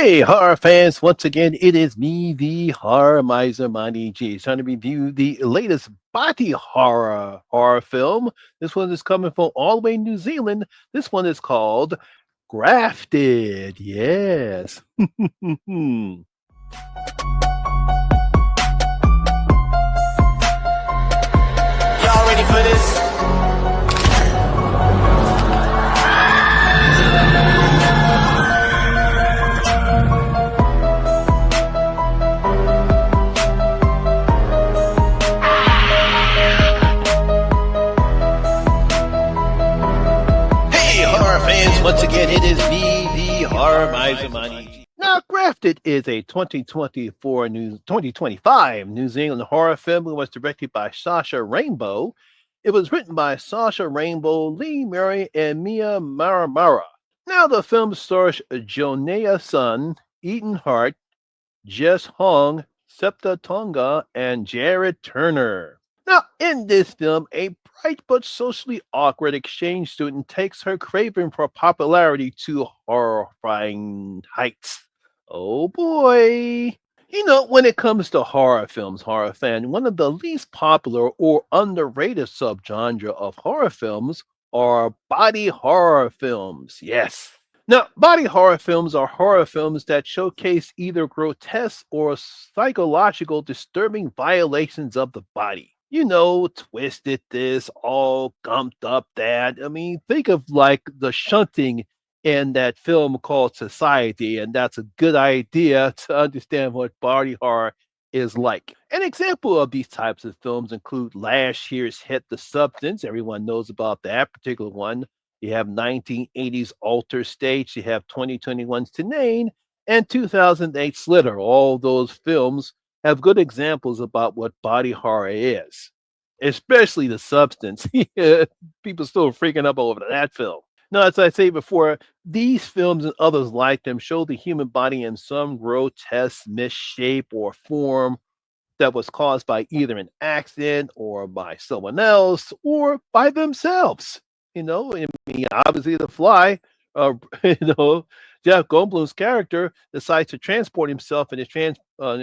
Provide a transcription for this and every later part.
Hey, horror fans! Once again, it is me, the horror miser, Monty G, trying to review the latest body horror film. This one is coming from all the way New Zealand. This one is called Grafted. Yes. Y'all ready for this? Hey, horror fans! Once again, it is me, the horror miser, Monty G. Now, Grafted is a 2025 New Zealand horror film. It was directed by Sasha Rainbow. It was written by Sasha Rainbow, Lee Murray, and Mia Maramara. Now, the film stars Jonea Sun, Ethan Hart, Jess Hong, Septa Tonga, and Jared Turner. Now, in this film, a bright but socially awkward exchange student takes her craving for popularity to horrifying heights. Oh boy. When it comes to horror films, horror fan, one of the least popular or underrated subgenre of horror films are body horror films. Yes. Now, body horror films are horror films that showcase either grotesque or psychological disturbing violations of the body. Twisted this, all gumped up that. I mean, think of like the shunting in that film called Society, and that's a good idea to understand what body horror is like. An example of these types of films include last year's hit The Substance. Everyone knows about that particular one. You have 1980s Alter Stage, you have 2021's Tenane, and 2008 Slither. All those films have good examples about what body horror is, especially The Substance. People still freaking up over that film. Now, as I say before, these films and others like them show the human body in some grotesque misshape or form that was caused by either an accident or by someone else or by themselves. I mean, obviously, the fly, uh, you know, Jeff Goldblum's character decides to transport himself in his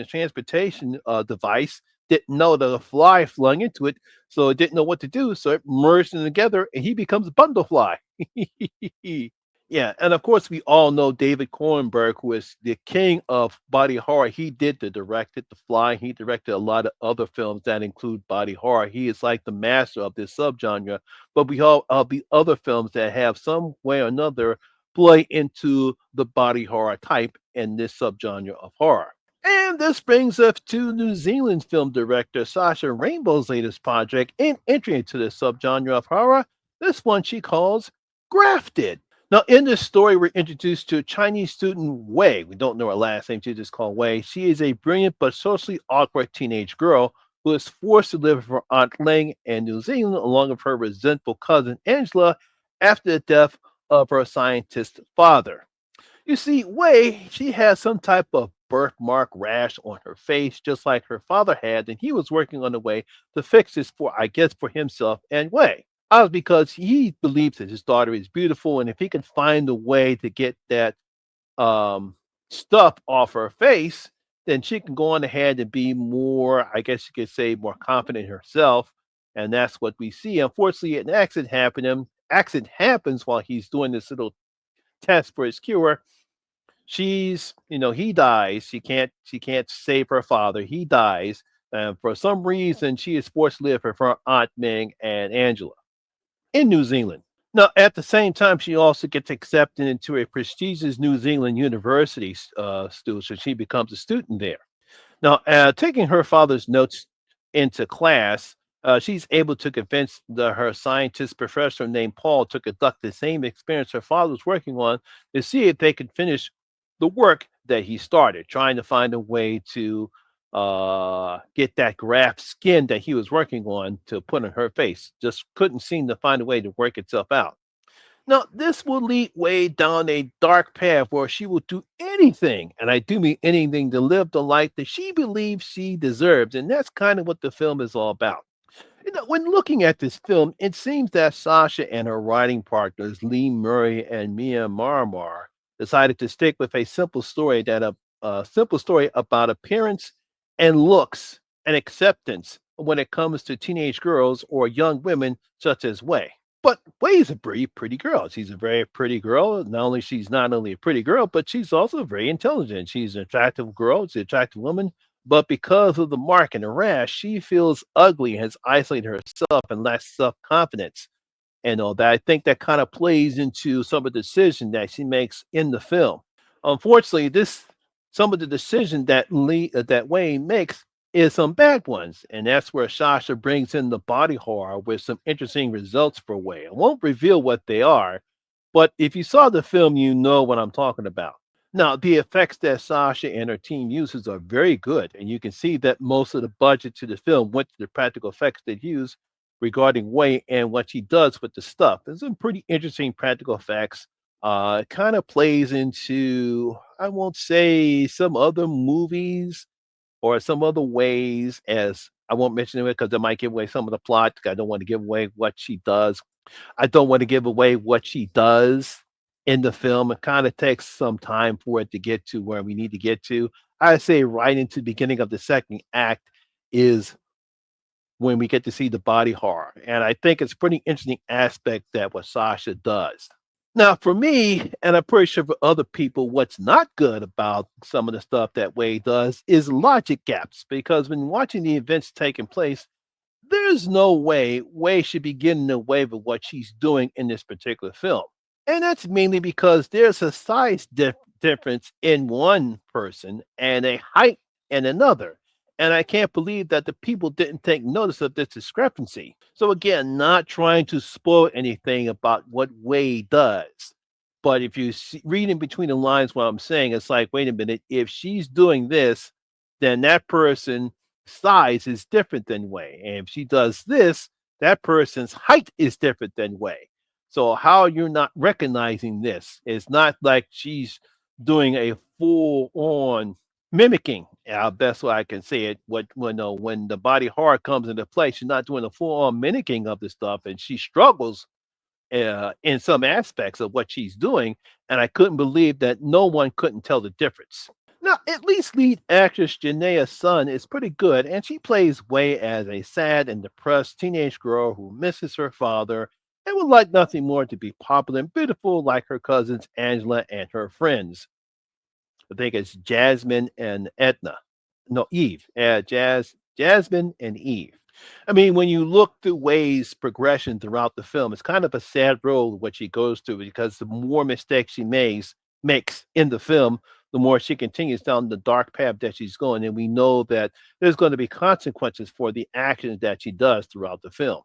transportation device. Didn't know that a fly flung into it, so it didn't know what to do. So it merged them together, and he becomes a bundle fly. Yeah, and of course, we all know David Cronenberg, who is the king of body horror. He did directed The Fly. He directed a lot of other films that include body horror. He is like the master of this subgenre. But we all the other films that have some way or another play into the body horror type in this subgenre of horror. And this brings us to New Zealand film director Sasha Rainbow's latest project in entry into the subgenre of horror. This one she calls Grafted. Now, in this story, we're introduced to a Chinese student, Wei. We don't know her last name, she's just called Wei. She is a brilliant but socially awkward teenage girl who is forced to live with her Aunt Ling in New Zealand, along with her resentful cousin Angela, after the death of her scientist father. You see, Wei, she has some type of birthmark rash on her face, just like her father had, and he was working on a way to fix this for, I guess, for himself and Wei. Because he believes that his daughter is beautiful, and if he can find a way to get that um, stuff off her face, then she can go on ahead and be more, I guess you could say, more confident in herself. And that's what we see. Unfortunately, an accident happened. Accident happens while he's doing this little test for his cure. He dies. She can't save her father. He dies. And for some reason, she is forced to live with her Aunt Ming and Angela in New Zealand. Now, at the same time, she also gets accepted into a prestigious New Zealand university so she becomes a student there. Now, taking her father's notes into class, she's able to convince her scientist professor named Paul to conduct the same experiments her father was working on to see if they could finish the work that he started, trying to find a way to get that graft skin that he was working on to put on her face. Just couldn't seem to find a way to work itself out. Now, this will lead Way down a dark path where she will do anything, and I do mean anything, to live the life that she believes she deserves. And that's kind of what the film is all about. When looking at this film, it seems that Sasha and her writing partners, Lee Murray and Mia Marmar, decided to stick with a simple story about appearance and looks and acceptance when it comes to teenage girls or young women such as Wei. But Wei is a pretty girl. She's a very pretty girl. She's not only a pretty girl, but she's also very intelligent. She's an attractive girl. She's an attractive woman. But because of the mark and the rash, she feels ugly and has isolated herself and lacks self confidence and all that. I think that kind of plays into some of the decision that she makes in the film. Unfortunately, this some of the decision that Wayne makes is some bad ones, and that's where Sasha brings in the body horror with some interesting results for Wayne. I won't reveal what they are, but if you saw the film, you know what I'm talking about. Now, the effects that Sasha and her team uses are very good, and you can see that most of the budget to the film went to the practical effects they use regarding Wei and what she does with the stuff. There's some pretty interesting practical effects. It kind of plays into, I won't say some other movies or some other ways, as I won't mention it because it might give away some of the plot. I don't want to give away what she does. I don't want to give away what she does in the film. It kind of takes some time for it to get to where we need to get to. I say right into the beginning of the second act is when we get to see the body horror. And I think it's a pretty interesting aspect that what Sasha does. Now, for me, and I'm pretty sure for other people, what's not good about some of the stuff that Wade does is logic gaps. Because when watching the events taking place, there's no way Wade should be getting away with what she's doing in this particular film. And that's mainly because there's a difference in one person and a height in another. And I can't believe that the people didn't take notice of this discrepancy. So, again, not trying to spoil anything about what Wade does. But if you read in between the lines what I'm saying, it's like, wait a minute, if she's doing this, then that person's size is different than Wade. And if she does this, that person's height is different than Wade. So how you're not recognizing this? It's not like she's doing a full on mimicking. Best way I can say it. When the body horror comes into play, she's not doing a full on mimicking of the stuff, and she struggles in some aspects of what she's doing. And I couldn't believe that no one couldn't tell the difference. Now, at least lead actress Janaea Sun is pretty good, and she plays Wei as a sad and depressed teenage girl who misses her father and would like nothing more to be popular and beautiful like her cousins Angela and her friends. I think it's Jasmine and Edna. No, Eve. Jasmine and Eve. I mean, when you look through Way's progression throughout the film, it's kind of a sad road what she goes through because the more mistakes she makes in the film, the more she continues down the dark path that she's going. And we know that there's going to be consequences for the actions that she does throughout the film.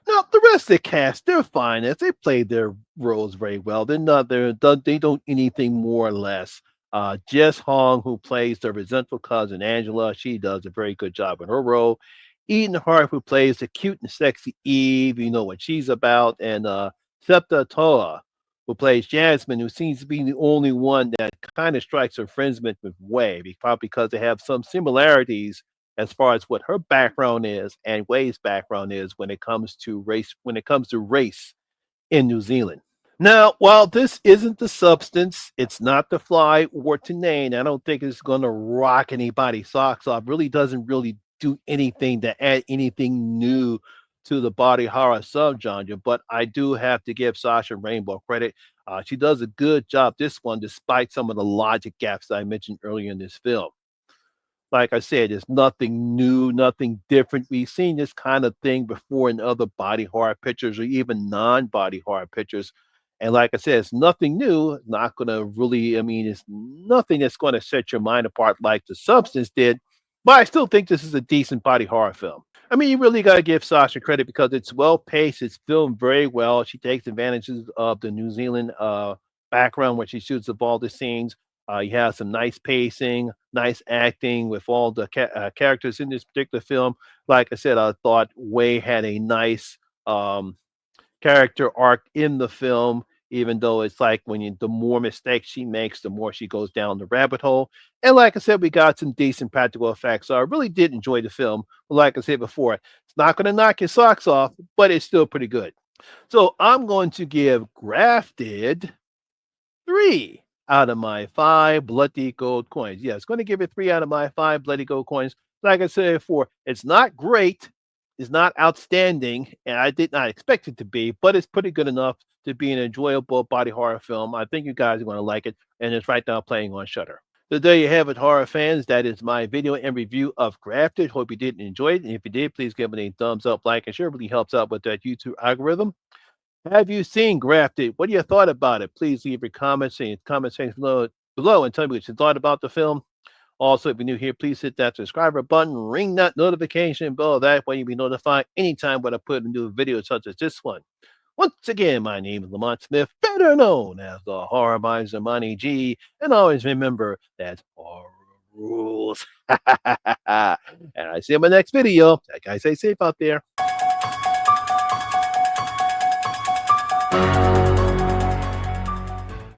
Now, the rest of the cast, they're fine as they played their roles very well. They don't anything more or less. Jess Hong, who plays the resentful cousin Angela, she does a very good job in her role. Eden Hart, who plays the cute and sexy Eve, you know what she's about, and Septa Toa, who plays Jasmine, who seems to be the only one that kind of strikes her friendsman with Wei, probably because they have some similarities as far as what her background is and Way's background is when it comes to race in New Zealand. Now, while this isn't the substance, it's not the fly or to name. I don't think it's going to rock anybody's socks off. Really doesn't really do anything to add anything new to the body horror subgenre. But I do have to give Sasha Rainbow credit. She does a good job this one, despite some of the logic gaps I mentioned earlier in this film. Like I said, it's nothing new, nothing different. We've seen this kind of thing before in other body horror pictures or even non-body horror pictures. And like I said, it's nothing new. Not gonna really, I mean, it's nothing that's gonna set your mind apart like the substance did. But I still think this is a decent body horror film. I mean, you really gotta give Sasha credit because it's well paced, it's filmed very well. She takes advantages of the New Zealand background when she shoots of all the scenes. You have some nice pacing, nice acting with all the characters in this particular film. Like I said, I thought Wei had a nice character arc in the film, even though it's like the more mistakes she makes, the more she goes down the rabbit hole. And like I said, we got some decent practical effects. So I really did enjoy the film. But like I said before, it's not going to knock your socks off, but it's still pretty good. So I'm going to give Grafted 3 out of my 5 bloody gold coins. Yeah, it's going to give it 3 out of my 5 bloody gold coins. Like I said before, it's not great, it's not outstanding, and I did not expect it to be, but it's pretty good enough to be an enjoyable body horror film. I think you guys are going to like it, and it's right now playing on Shutter. So there you have it, horror fans. That is my video and review of Grafted. Hope you did enjoy it. And if you did, please give it a thumbs up, like, and share. It really helps out with that YouTube algorithm. Have you seen Grafted? What do you thought about it? Please leave your comments in the comment section below and tell me what you thought about the film. Also, if you're new here, please hit that subscriber button, ring that notification bell. That way you'll be notified anytime when I put a new video such as this one. Once again, my name is Lamont Smith, better known as the Horror Miser Money G, and always remember that horror rules. And I see you in my next video. That guy, stay safe out there.